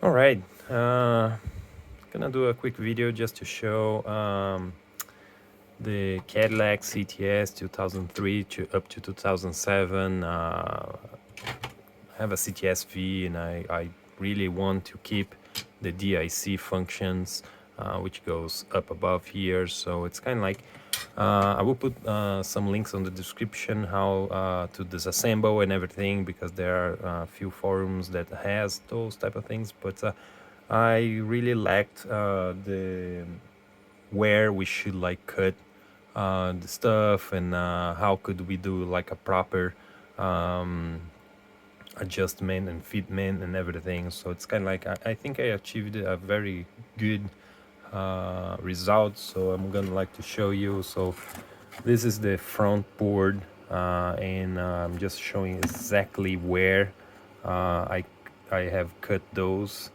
All right, gonna do a quick video just to show the Cadillac CTS 2003 to up to 2007. I have a CTS V, and I really want to keep the DIC functions, which goes up above here. So it's kind of like I will put some links on the description how to disassemble and everything, because there are a few forums that has those type of things. But I really lacked the where we should like cut the stuff, and how could we do like a proper adjustment and fitment and everything. So it's kind of like I think I achieved a very good result. So I'm gonna like to show you. So this is the front board, and I'm just showing exactly where I have cut those.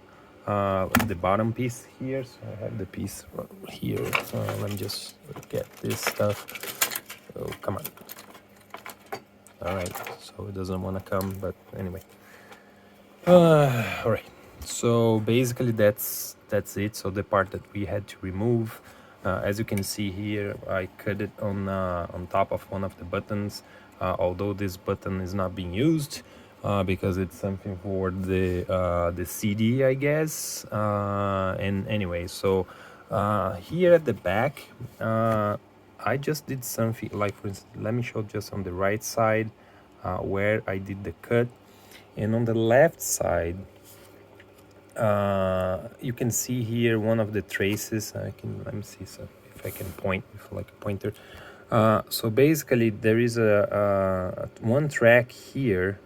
The bottom piece here, so I have the piece here. So let me just get this stuff. Oh, come on. All right, so it doesn't want to come, but anyway. All right, so basically that's it. So the part that we had to remove, as you can see here, I cut it on top of one of the buttons, although this button is not being used because it's something for the CD, I guess. And anyway, so here at the back, I just did something like, for instance, let me show just on the right side where I did the cut. And on the left side, you can see here one of the traces. Let me see if I can point with like a pointer. So basically there is a one track here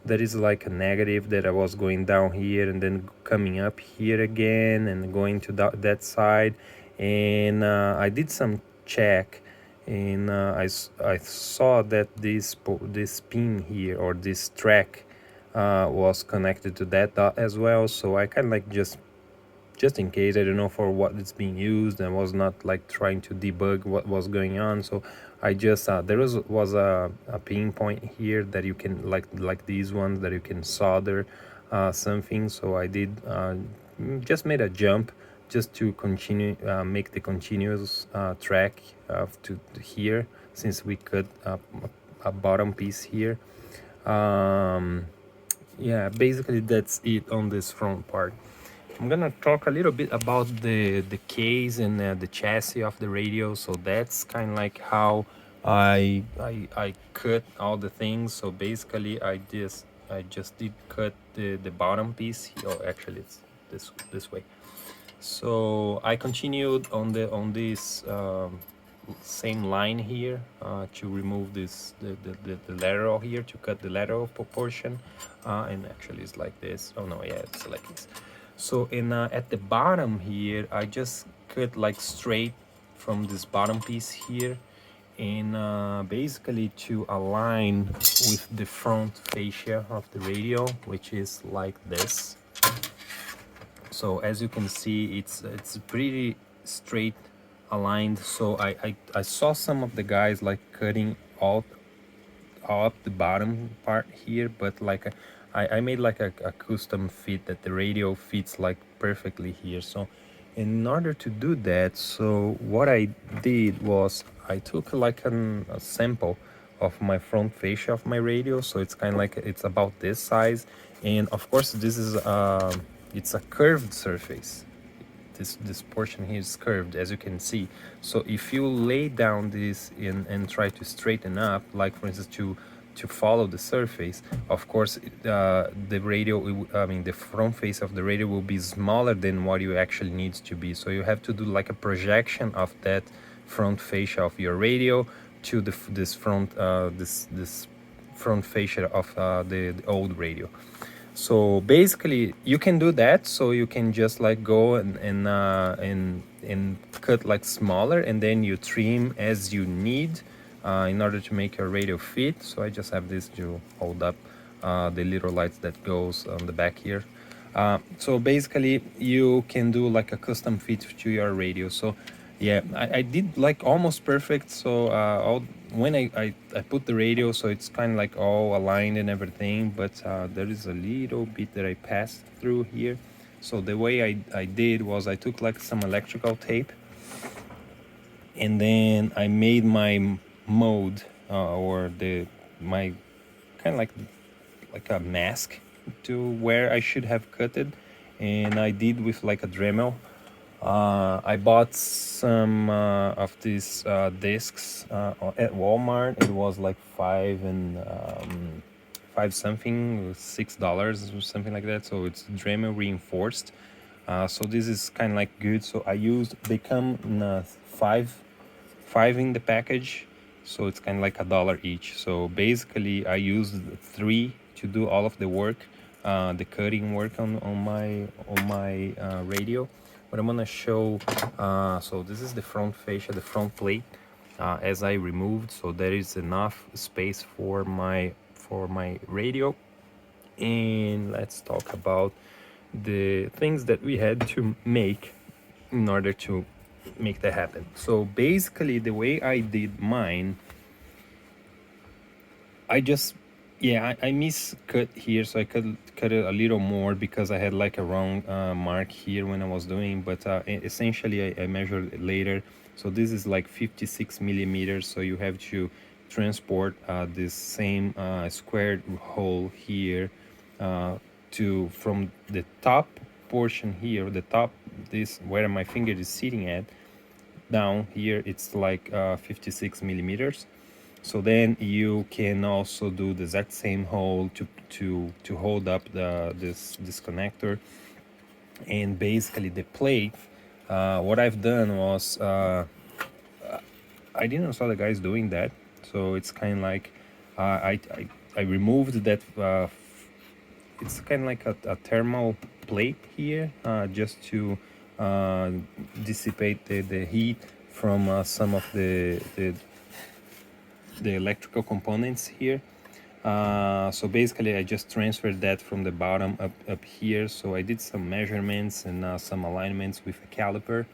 that is like a negative that I was going down here and then coming up here again and going to that side. And I did some check, and I saw that this pin here, or this track, was connected to that dot as well. So I kind of like just in case, I don't know for what it's being used, and was not like trying to debug what was going on. So I just there was a pinpoint here that you can like these ones that you can solder something. So I did just made a jump just to continue make the continuous track to here, since we cut a bottom piece here. Yeah, basically that's it on this front part. I'm gonna talk a little bit about the case and the chassis of the radio. So that's kind of like how I cut all the things. So basically I just did cut the bottom piece. Oh, actually it's this way. So I continued on this same line here to remove this the lateral here, to cut the lateral portion, and actually it's like this. Oh no, yeah, it's like this. So in at the bottom here, I just cut like straight from this bottom piece here, and basically to align with the front fascia of the radio, which is like this. So as you can see, it's pretty straight aligned. So I saw some of the guys like cutting all up the bottom part here, but like I made like a custom fit that the radio fits like perfectly here. So in order to do that, so what I did was I took like a sample of my front fascia of my radio. So it's kind of like, it's about this size, and of course this is it's a curved surface. This portion here is curved, as you can see. So if you lay down this and try to straighten up, like for instance to follow the surface, of course the radio, I mean the front face of the radio will be smaller than what you actually needs to be. So you have to do like a projection of that front fascia of your radio to this front front fascia of the old radio. So basically you can do that. So you can just like go and cut like smaller, and then you trim as you need in order to make your radio fit. So I just have this to hold up the little lights that goes on the back here. So basically you can do like a custom fit to your radio. So yeah, I did like almost perfect. So when I put the radio, so it's kind of like all aligned and everything, but there is a little bit that I passed through here. So the way I did was I took like some electrical tape, and then I made my mode, or my kind of like a mask to where I should have cut it, and I did with like a Dremel. I bought some of these discs at Walmart. It was like five something, $6 or something like that. So it's Dremel reinforced. So this is kind of like good. So I used, they come in five in the package, so it's kind of like $1 each. So basically I used three to do all of the work, the cutting work on my radio. But I'm gonna show, so this is the front fascia, the front plate, as I removed, so there is enough space for my radio. And let's talk about the things that we had to make in order to make that happen. So basically the way I did mine, I just, yeah, I miscut here, so I could cut it a little more because I had like a wrong mark here when I was doing, but essentially I measured it later. So this is like 56 millimeters, so you have to transport this same squared hole here from the top portion here, the top, this where my finger is sitting at, down here it's like 56 millimeters. So then you can also do the exact same hole to hold up this connector. And basically the plate, what I've done was, I didn't saw the guys doing that, so it's kind of like I removed that. It's kind of like a thermal plate here, just to dissipate the heat from some of the electrical components here. So basically I just transferred that from the bottom up here. So I did some measurements and some alignments with a caliper.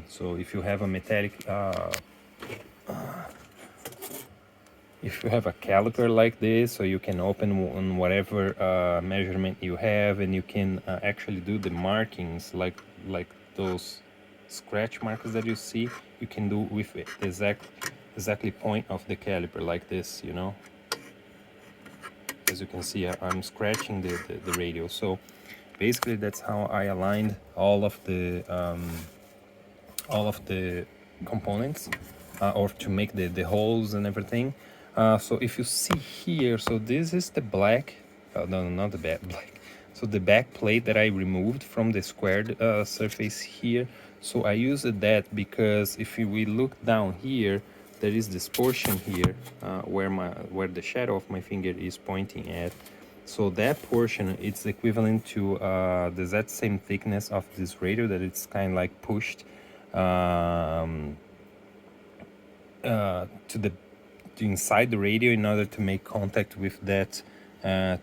So if you have a metallic, if you have a caliper like this, so you can open on whatever measurement you have, and you can actually do the markings like those scratch marks that you see. You can do with it exactly point of the caliper like this, you know. As you can see, I'm scratching the radio. So basically that's how I aligned all of the components, or to make the holes and everything. So if you see here, so this is the black, no, not the black, so the back plate that I removed from the squared surface here. So I used that because if we look down here, there is this portion here where the shadow of my finger is pointing at. So that portion, it's equivalent to the exact same thickness of this radio, that it's kind of like pushed to inside the radio in order to make contact with that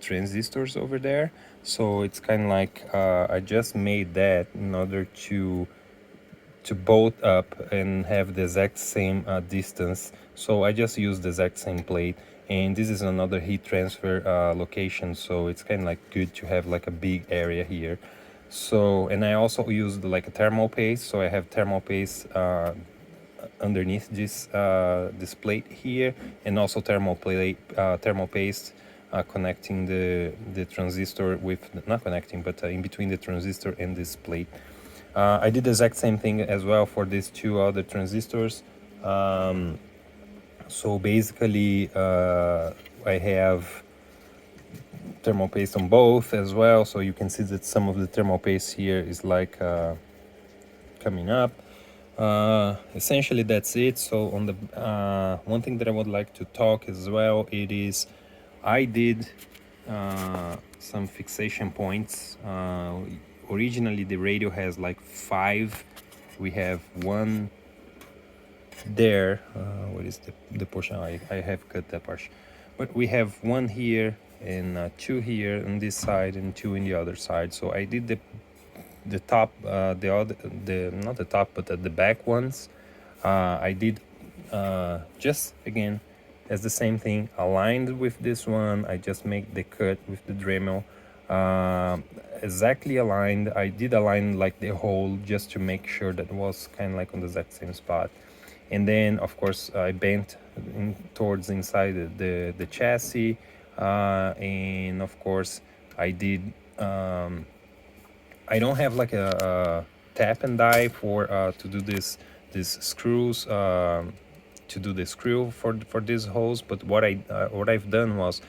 transistors over there. So it's kind of like I just made that in order to bolt up and have the exact same distance. So I just used the exact same plate, and this is another heat transfer location, so it's kind of like good to have like a big area here. So, and I also used like a thermal paste, so I have thermal paste underneath this plate here, and also thermal paste connecting the transistor with, not connecting, but in between the transistor and this plate. I did the exact same thing as well for these two other transistors. So basically I have thermal paste on both as well, so you can see that some of the thermal paste here is like coming up. Essentially that's it. So on the one thing that I would like to talk as well, it is I did some fixation points. Originally the radio has like 5. We have one there. What is the portion? I have cut that portion, but we have one here and 2 here on this side and 2 in the other side. So I did the top, not the top, but the back ones. I did just again as the same thing, aligned with this one. I just make the cut with the Dremel. exactly aligned. I did align like the hole just to make sure that it was kind of like on the exact same spot. And then of course I bent towards inside the chassis, and of course I did I don't have like a tap and die for to do these screws, to do the screw for these holes. But what I've done was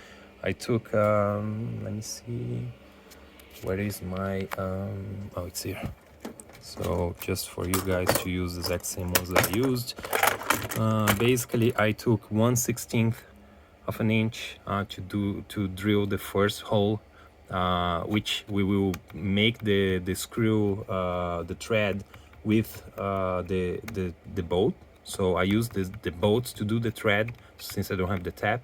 I took let me see, where is my oh, it's here. So just for you guys to use the exact same ones that I used, basically I took 1/16 of an inch to drill the first hole, which we will make the screw, the thread with the bolt. So I use the bolts to do the thread since I don't have the tap.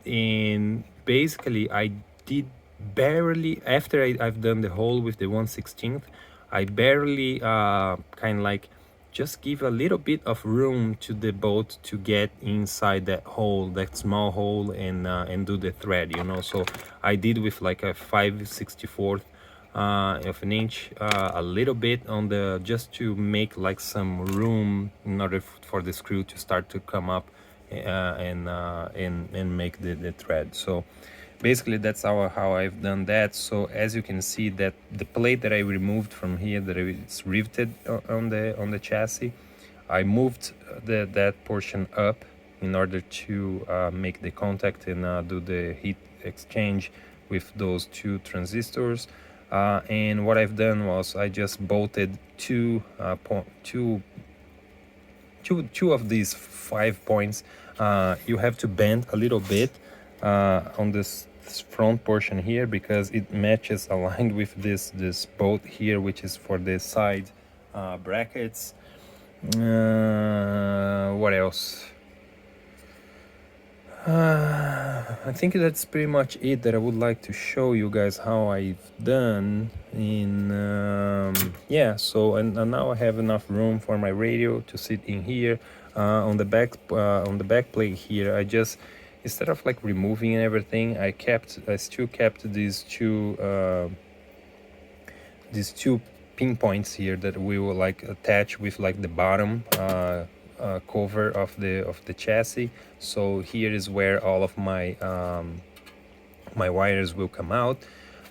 And basically I did barely, after I've done the hole with the 1/16, I barely kind of like just give a little bit of room to the bolt to get inside that hole, that small hole, and do the thread, you know. So I did with like a 5/64 of an inch, a little bit on the, just to make like some room in order for the screw to start to come up, and make the thread. So basically that's how I've done that. So as you can see, that the plate that I removed from here, that it's riveted on the chassis, I moved that portion up in order to make the contact and do the heat exchange with those two transistors. And what I've done was I just bolted two of these 5 points. You have to bend a little bit on this front portion here, because it matches aligned with this bolt here, which is for the side brackets. What else? I think that's pretty much it that I would like to show you guys how I've done in yeah. So and now I have enough room for my radio to sit in here. On the back plate here, I just, instead of like removing everything, I still kept these two pinpoints here that we will like attach with like the bottom cover of the chassis. So here is where all of my my wires will come out.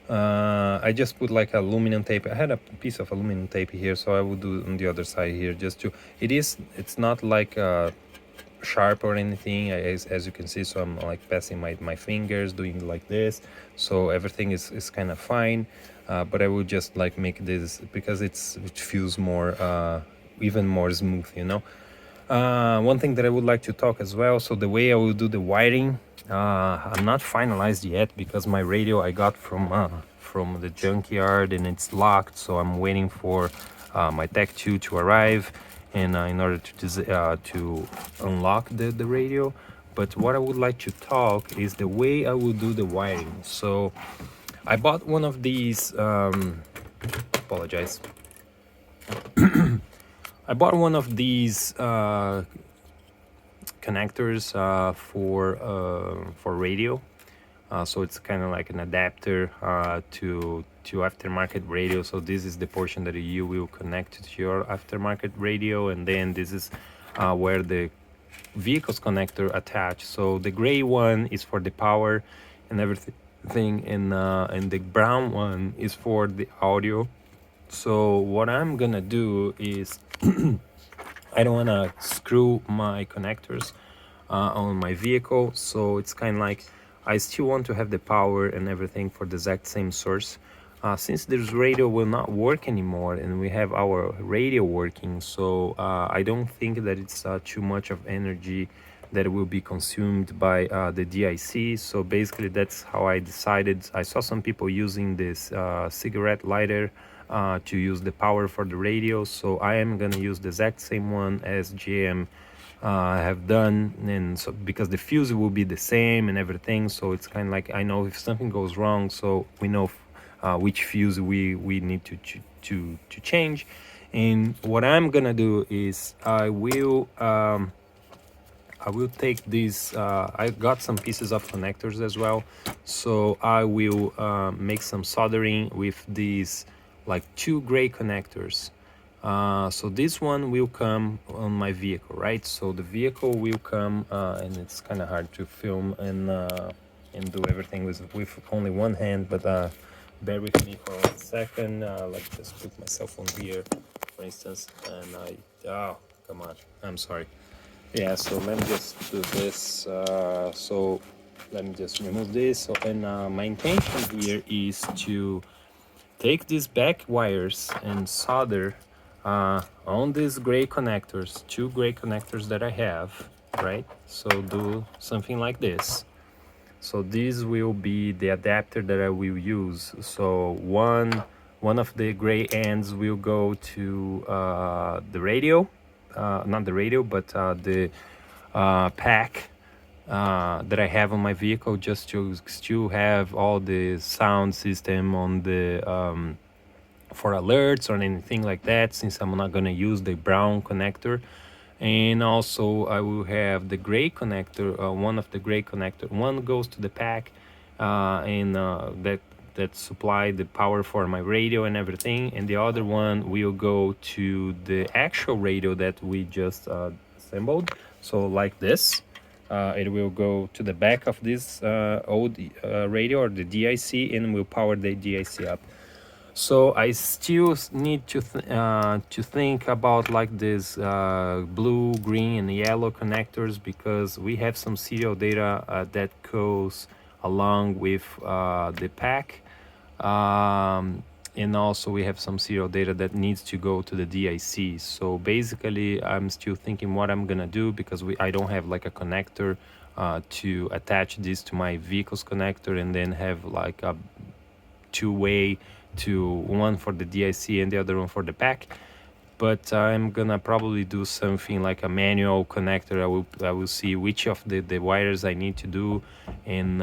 I just put like aluminum tape. I had a piece of aluminum tape here, so I will do on the other side here, just to, it's not like sharp or anything, as you can see. So I'm like passing my fingers, doing like this, so everything is kind of fine. But I will just like make this, because it feels more even more smooth, you know. One thing that I would like to talk as well, so the way I will do the wiring, I'm not finalized yet, because my radio I got from the junkyard and it's locked. So I'm waiting for my Tech 2 to arrive, and in order to unlock the radio. But what I would like to talk is the way I will do the wiring. So I bought one of these, apologize. I bought one of these connectors for radio. So it's kind of like an adapter to aftermarket radio. So this is the portion that you will connect to your aftermarket radio, and then this is where the vehicle's connector attached. So the gray one is for the power and everything, and the brown one is for the audio. So what I'm gonna do is I don't want to screw my connectors on my vehicle, so it's kind of like I still want to have the power and everything for the exact same source. Since this radio will not work anymore and we have our radio working, so I don't think that it's too much of energy that will be consumed by the DIC. So basically that's how I decided. I saw some people using this cigarette lighter to use the power for the radio, so I am gonna use the exact same one as GM have done, and so because the fuse will be the same and everything, so it's kind of like I know if something goes wrong, so we know which fuse we need to change. And what I'm gonna do is I will I will take these, I got some pieces of connectors as well, so I will make some soldering with these like 2 gray connectors. So this one will come on my vehicle, right? So the vehicle will come, and it's kind of hard to film and do everything with only one hand, but bear with me for 1 second. Let's just put my cell phone here, for instance, and oh, come on, I'm sorry. Yeah, so let me just do this. So let me just remove this. So, and my intention here is to take these back wires and solder on these gray connectors, 2 gray connectors that I have, right? So do something like this. So this will be the adapter that I will use. So one of the gray ends will go to the radio, not the radio, but the pack that I have on my vehicle, just to still have all the sound system on the for alerts or anything like that, since I'm not gonna use the brown connector. And also I will have the gray connector, one of the gray connector, one goes to the pack, and that supply the power for my radio and everything, and the other one will go to the actual radio that we just assembled. So like this, it will go to the back of this old radio, or the DIC, and will power the DIC up. So I still need to think about like this blue, green, and yellow connectors, because we have some serial data that goes along with the pack, and also we have some serial data that needs to go to the DIC. So basically, I'm still thinking what I'm gonna do, because I don't have like a connector to attach this to my vehicle's connector and then have like a 2-way, to one for the DIC and the other one for the pack. But I'm gonna probably do something like a manual connector. I will see which of the wires I need to do, and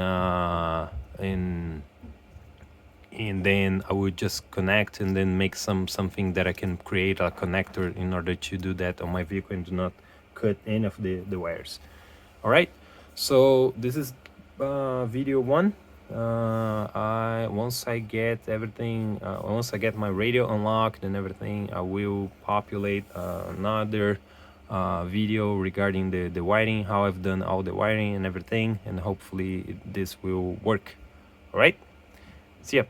then I will just connect and then make something that I can create a connector in order to do that on my vehicle and do not cut any of the wires. All right, so this is video 1. Once I get everything, once I get my radio unlocked and everything, I will populate another video regarding the wiring, how I've done all the wiring and everything, and hopefully this will work. All right, see ya.